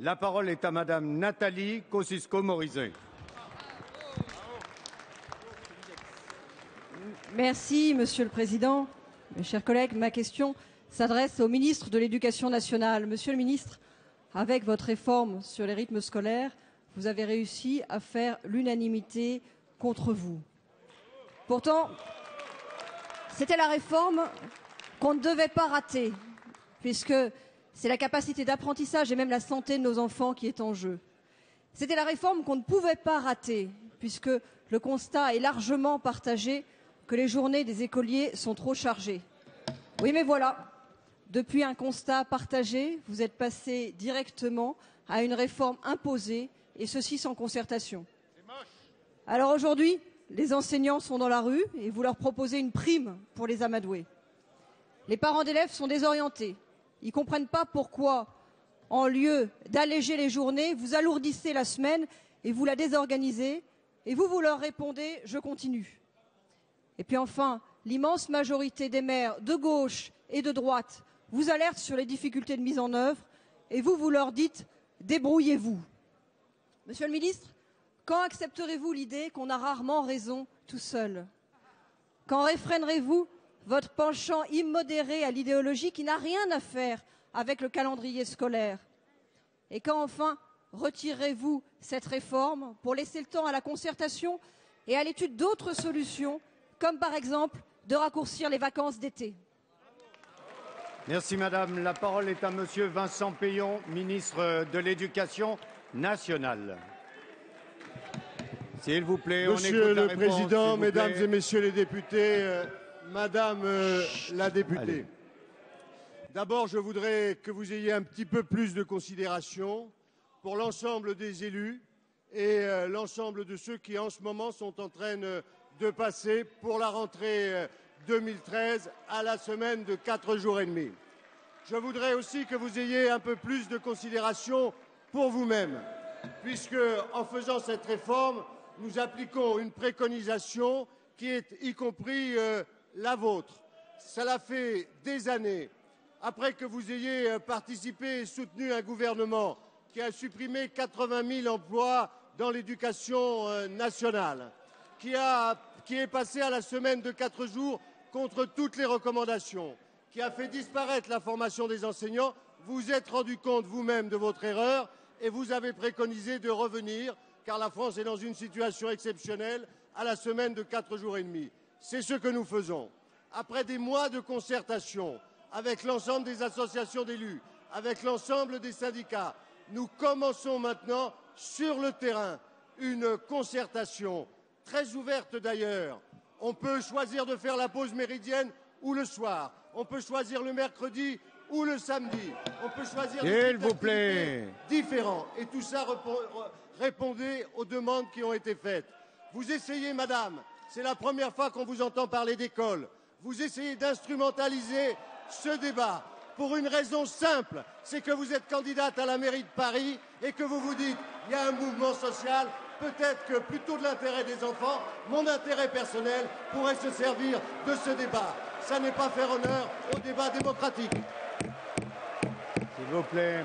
La parole est à Madame Nathalie Kosciusko-Morizet. Merci, Monsieur le Président. Mes chers collègues, ma question s'adresse au ministre de l'Éducation nationale. Monsieur le ministre, avec votre réforme sur les rythmes scolaires, vous avez réussi à faire l'unanimité contre vous. Pourtant, c'était la réforme qu'on ne devait pas rater, puisque c'est la capacité d'apprentissage et même la santé de nos enfants qui est en jeu. C'était la réforme qu'on ne pouvait pas rater, puisque le constat est largement partagé que les journées des écoliers sont trop chargées. Oui, mais voilà, depuis un constat partagé, vous êtes passé directement à une réforme imposée, et ceci sans concertation. Alors aujourd'hui, les enseignants sont dans la rue et vous leur proposez une prime pour les amadouer. Les parents d'élèves sont désorientés. Ils ne comprennent pas pourquoi, en lieu d'alléger les journées, vous alourdissez la semaine et vous la désorganisez. Et vous leur répondez « je continue ». Et puis enfin, l'immense majorité des maires de gauche et de droite vous alerte sur les difficultés de mise en œuvre et vous leur dites « débrouillez-vous ». Monsieur le ministre, quand accepterez-vous l'idée qu'on a rarement raison tout seul? Quand réfrénerez-vous votre penchant immodéré à l'idéologie qui n'a rien à faire avec le calendrier scolaire? Et quand enfin retirerez-vous cette réforme pour laisser le temps à la concertation et à l'étude d'autres solutions, comme par exemple de raccourcir les vacances d'été? Merci Madame. La parole est à Monsieur Vincent Peillon, ministre de l'Éducation nationale. S'il vous plaît, Monsieur le Président, Mesdames et Messieurs les députés, Madame la députée, d'abord je voudrais que vous ayez un petit peu plus de considération pour l'ensemble des élus et l'ensemble de ceux qui en ce moment sont en train de passer pour la rentrée 2013 à la semaine de 4 jours et demi. Je voudrais aussi que vous ayez un peu plus de considération pour vous-même, puisque en faisant cette réforme, nous appliquons une préconisation qui est y compris la vôtre. Cela fait des années, après que vous ayez participé et soutenu un gouvernement qui a supprimé 80 000 emplois dans l'éducation nationale, qui est passé à la semaine de 4 jours contre toutes les recommandations, qui a fait disparaître la formation des enseignants, vous vous êtes rendu compte vous-même de votre erreur et vous avez préconisé de revenir, car la France est dans une situation exceptionnelle, à la semaine de 4 jours et demi. C'est ce que nous faisons. Après des mois de concertation avec l'ensemble des associations d'élus, avec l'ensemble des syndicats, nous commençons maintenant sur le terrain une concertation très ouverte d'ailleurs. On peut choisir de faire la pause méridienne ou le soir. On peut choisir le mercredi ou le samedi. On peut choisir des activités différents. Et tout ça répondait aux demandes qui ont été faites. Vous essayez, madame, c'est la première fois qu'on vous entend parler d'école, vous essayez d'instrumentaliser ce débat pour une raison simple, c'est que vous êtes candidate à la mairie de Paris et que vous vous dites il y a un mouvement social, peut-être que plutôt de l'intérêt des enfants, mon intérêt personnel pourrait se servir de ce débat. Ça n'est pas faire honneur au débat démocratique. S'il vous plaît.